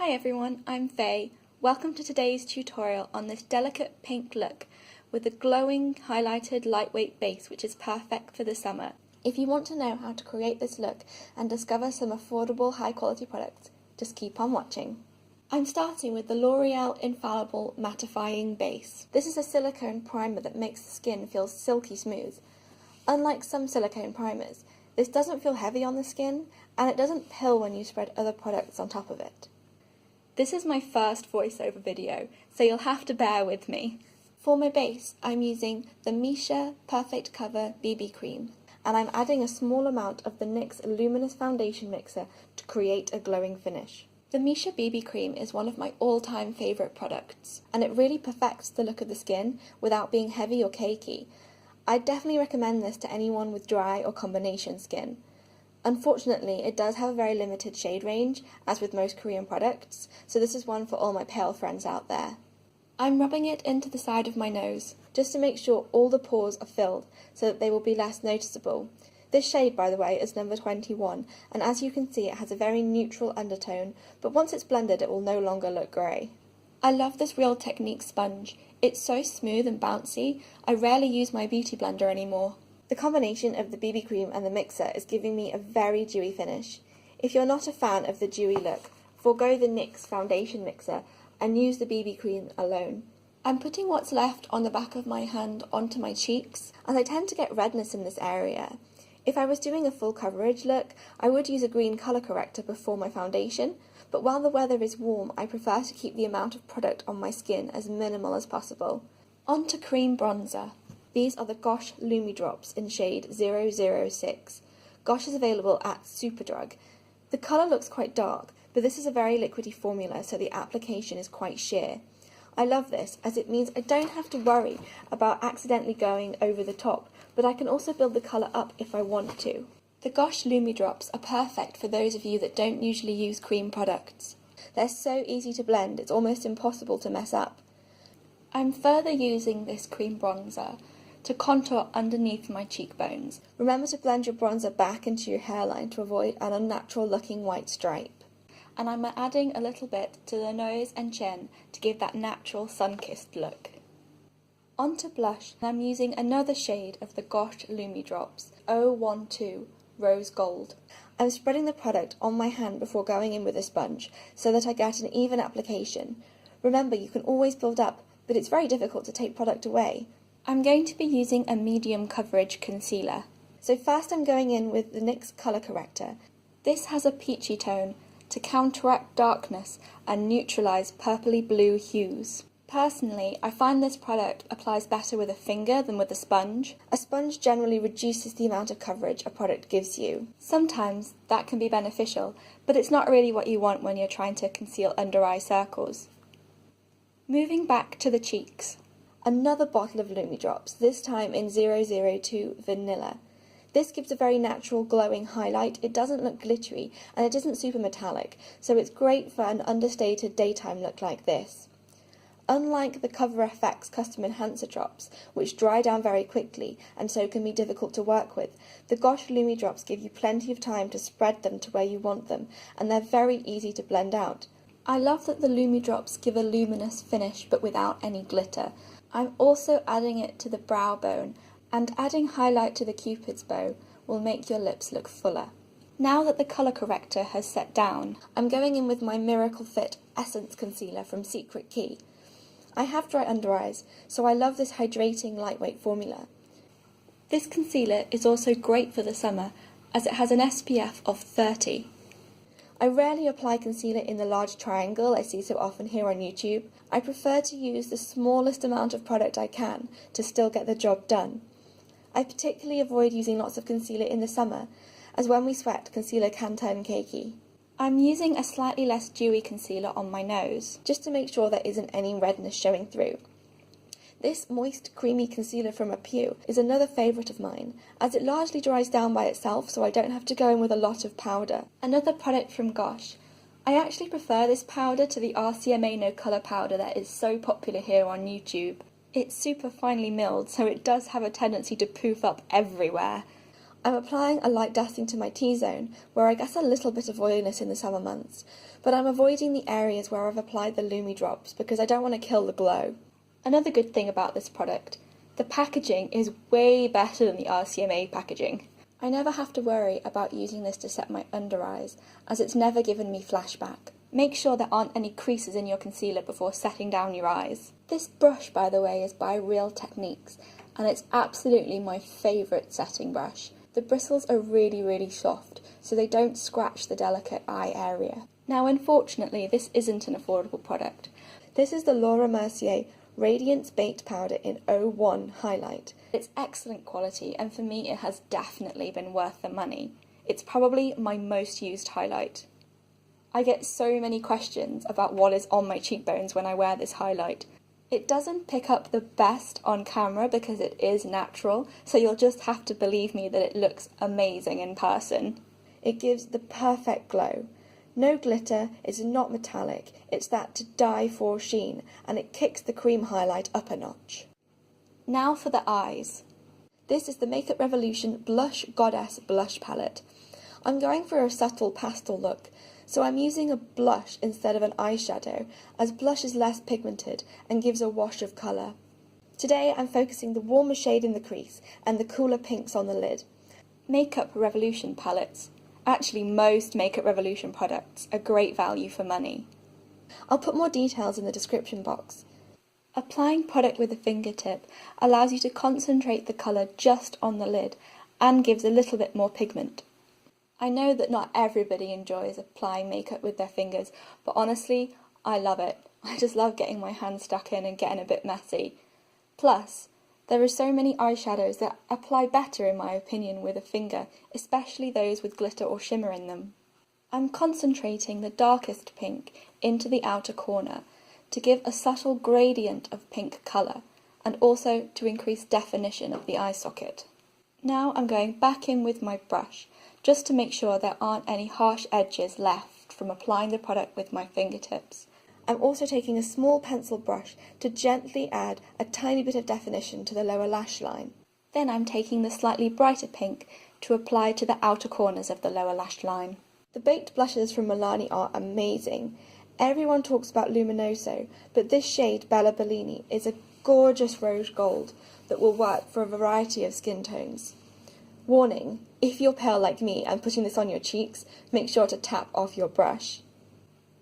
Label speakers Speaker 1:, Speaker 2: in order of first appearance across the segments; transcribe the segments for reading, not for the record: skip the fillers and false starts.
Speaker 1: Hi everyone, I'm Faye. Welcome to today's tutorial on this delicate pink look with a glowing highlighted lightweight base which is perfect for the summer. If you want to know how to create this look and discover some affordable high quality products, just keep on watching. I'm starting with the L'Oreal Infallible Mattifying Base. This is a silicone primer that makes the skin feel silky smooth. Unlike some silicone primers, this doesn't feel heavy on the skin and it doesn't pill when you spread other products on top of it. This is my first voiceover video, so you'll have to bear with me. For my base, I'm using the Missha Perfect Cover BB Cream, and I'm adding a small amount of the NYX Luminous Foundation Mixer to create a glowing finish. The Missha BB Cream is one of my all-time favourite products, and it really perfects the look of the skin without being heavy or cakey. I'd definitely recommend this to anyone with dry or combination skin. Unfortunately, it does have a very limited shade range, as with most Korean products, so this is one for all my pale friends out there. I'm rubbing it into the side of my nose, just to make sure all the pores are filled, so that they will be less noticeable. This shade, by the way, is number 21, and as you can see it has a very neutral undertone, but once it's blended it will no longer look grey. I love this Real Technique sponge. It's so smooth and bouncy, I rarely use my beauty blender anymore. The combination of the BB cream and the mixer is giving me a very dewy finish. If you're not a fan of the dewy look, forego the NYX Foundation Mixer and use the BB cream alone. I'm putting what's left on the back of my hand onto my cheeks, as I tend to get redness in this area. If I was doing a full coverage look, I would use a green colour corrector before my foundation, but while the weather is warm, I prefer to keep the amount of product on my skin as minimal as possible. On to cream bronzer. These are the Gosh Lumi Drops in shade 006. Gosh is available at Superdrug. The colour looks quite dark, but this is a very liquidy formula, so the application is quite sheer. I love this, as it means I don't have to worry about accidentally going over the top, but I can also build the colour up if I want to. The Gosh Lumi Drops are perfect for those of you that don't usually use cream products. They're so easy to blend, it's almost impossible to mess up. I'm further using this cream bronzer to contour underneath my cheekbones. Remember to blend your bronzer back into your hairline to avoid an unnatural looking white stripe. And I'm adding a little bit to the nose and chin to give that natural sun-kissed look. On to blush, I'm using another shade of the Gosh Lumi Drops 012 Rose Gold. I'm spreading the product on my hand before going in with a sponge so that I get an even application. Remember, you can always build up, but it's very difficult to take product away. I'm going to be using a medium coverage concealer. So first I'm going in with the NYX Color Corrector. This has a peachy tone to counteract darkness and neutralise purpley blue hues. Personally, I find this product applies better with a finger than with a sponge. A sponge generally reduces the amount of coverage a product gives you. Sometimes that can be beneficial, but it's not really what you want when you're trying to conceal under eye circles. Moving back to the cheeks. Another bottle of Lumi Drops, this time in 002 Vanilla. This gives a very natural glowing highlight, it doesn't look glittery and it isn't super metallic, so it's great for an understated daytime look like this. Unlike the Cover FX Custom Enhancer Drops, which dry down very quickly and so can be difficult to work with, the Gosh Lumi Drops give you plenty of time to spread them to where you want them, and they're very easy to blend out. I love that the Lumi Drops give a luminous finish but without any glitter. I'm also adding it to the brow bone, and adding highlight to the cupid's bow will make your lips look fuller. Now that the colour corrector has set down, I'm going in with my Miracle Fit Essence Concealer from Secret Key. I have dry under eyes, so I love this hydrating lightweight formula. This concealer is also great for the summer, as it has an SPF of 30. I rarely apply concealer in the large triangle I see so often here on YouTube. I prefer to use the smallest amount of product I can to still get the job done. I particularly avoid using lots of concealer in the summer, as when we sweat, concealer can turn cakey. I'm using a slightly less dewy concealer on my nose, just to make sure there isn't any redness showing through. This moist, creamy concealer from Oreal is another favourite of mine, as it largely dries down by itself so I don't have to go in with a lot of powder. Another product from Gosh. I actually prefer this powder to the RCMA No Colour powder that is so popular here on YouTube. It's super finely milled, so it does have a tendency to poof up everywhere. I'm applying a light dusting to my T-zone, where I get a little bit of oiliness in the summer months, but I'm avoiding the areas where I've applied the Lumi Drops because I don't want to kill the glow. Another good thing about this product, the packaging is way better than the RCMA packaging. I never have to worry about using this to set my under eyes, as it's never given me flashback. Make sure there aren't any creases in your concealer before setting down your eyes. This brush, by the way, is by Real Techniques, and it's absolutely my favourite setting brush. The bristles are really soft, so they don't scratch the delicate eye area. Now, unfortunately, this isn't an affordable product. This is the Mercier Radiance Baked Powder in 01 Highlight. It's excellent quality, and for me it has definitely been worth the money. It's probably my most used highlight. I get so many questions about what is on my cheekbones when I wear this highlight. It doesn't pick up the best on camera because it is natural, so you'll just have to believe me that it looks amazing in person. It gives the perfect glow. No glitter, it's not metallic, it's that to die for sheen, and it kicks the cream highlight up a notch. Now for the eyes. This is the Makeup Revolution Blush Goddess Blush Palette. I'm going for a subtle pastel look, so I'm using a blush instead of an eyeshadow, as blush is less pigmented and gives a wash of colour. Today I'm focusing the warmer shade in the crease and the cooler pinks on the lid. Makeup Revolution palettes. Actually, most Makeup Revolution products are great value for money. I'll put more details in the description box. Applying product with a fingertip allows you to concentrate the colour just on the lid and gives a little bit more pigment. I know that not everybody enjoys applying makeup with their fingers, but honestly, I love it. I just love getting my hands stuck in and getting a bit messy. Plus, there are so many eyeshadows that apply better in my opinion with a finger, especially those with glitter or shimmer in them. I'm concentrating the darkest pink into the outer corner to give a subtle gradient of pink colour and also to increase definition of the eye socket. Now I'm going back in with my brush just to make sure there aren't any harsh edges left from applying the product with my fingertips. I'm also taking a small pencil brush to gently add a tiny bit of definition to the lower lash line. Then I'm taking the slightly brighter pink to apply to the outer corners of the lower lash line. The baked blushes from Milani are amazing. Everyone talks about Luminoso, but this shade, Bella Bellini, is a gorgeous rose gold that will work for a variety of skin tones. Warning, if you're pale like me and putting this on your cheeks, make sure to tap off your brush.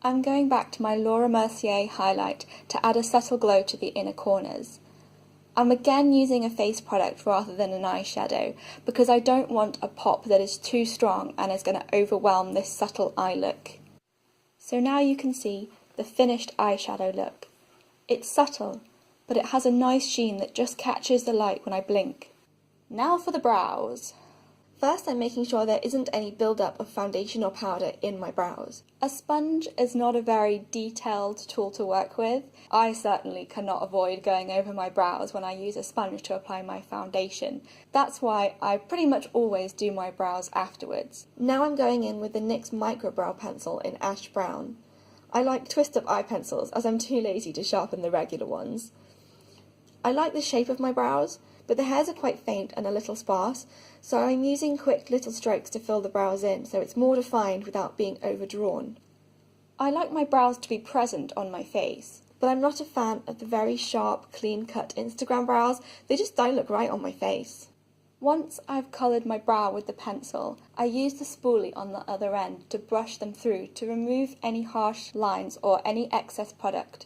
Speaker 1: I'm going back to my Laura Mercier highlight to add a subtle glow to the inner corners. I'm again using a face product rather than an eyeshadow because I don't want a pop that is too strong and is going to overwhelm this subtle eye look. So now you can see the finished eyeshadow look. It's subtle, but it has a nice sheen that just catches the light when I blink. Now for the brows. First, I'm making sure there isn't any build-up of foundation or powder in my brows. A sponge is not a very detailed tool to work with. I certainly cannot avoid going over my brows when I use a sponge to apply my foundation. That's why I pretty much always do my brows afterwards. Now I'm going in with the NYX Micro Brow Pencil in Ash Brown. I like twist-up eye pencils as I'm too lazy to sharpen the regular ones. I like the shape of my brows, but the hairs are quite faint and a little sparse, so I'm using quick little strokes to fill the brows in so it's more defined without being overdrawn. I like my brows to be present on my face, but I'm not a fan of the very sharp, clean-cut Instagram brows. They just don't look right on my face. Once I've coloured my brow with the pencil, I use the spoolie on the other end to brush them through to remove any harsh lines or any excess product.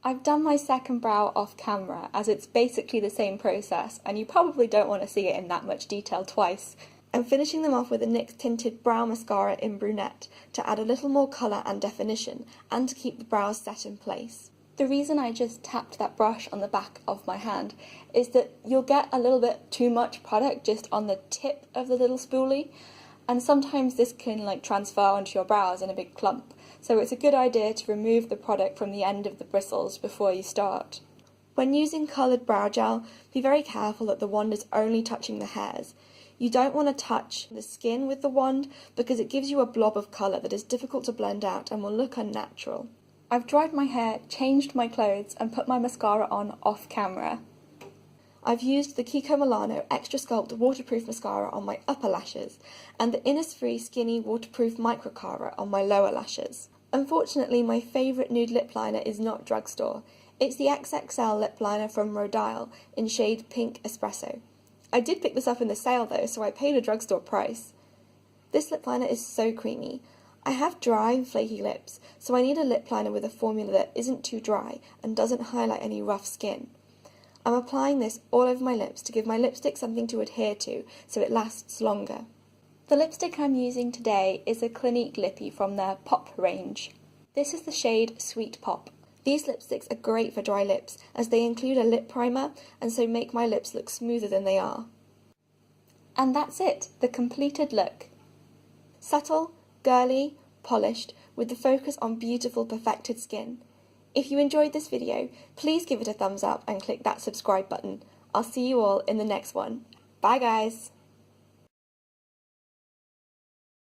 Speaker 1: I've done my second brow off camera as it's basically the same process and you probably don't want to see it in that much detail twice. I'm finishing them off with a NYX Tinted Brow Mascara in Brunette to add a little more colour and definition and to keep the brows set in place. The reason I just tapped that brush on the back of my hand is that you'll get a little bit too much product just on the tip of the little spoolie, and sometimes this can transfer onto your brows in a big clump. So it's a good idea to remove the product from the end of the bristles before you start. When using coloured brow gel, be very careful that the wand is only touching the hairs. You don't want to touch the skin with the wand because it gives you a blob of colour that is difficult to blend out and will look unnatural. I've dried my hair, changed my clothes and put my mascara on off camera. I've used the Kiko Milano Extra Sculpt Waterproof Mascara on my upper lashes and the Innisfree Skinny Waterproof Microcara on my lower lashes. Unfortunately, my favourite nude lip liner is not drugstore. It's the XXL lip liner from Oreal in shade Pink Espresso. I did pick this up in the sale though, so I paid a drugstore price. This lip liner is so creamy. I have dry and flaky lips, so I need a lip liner with a formula that isn't too dry and doesn't highlight any rough skin. I'm applying this all over my lips to give my lipstick something to adhere to so it lasts longer. The lipstick I'm using today is a Clinique Lippy from their Pop range. This is the shade Sweet Pop. These lipsticks are great for dry lips as they include a lip primer and so make my lips look smoother than they are. And that's it, the completed look. Subtle, girly, polished, with the focus on beautiful perfected skin. If you enjoyed this video, please give it a thumbs up and click that subscribe button. I'll see you all in the next one. Bye guys!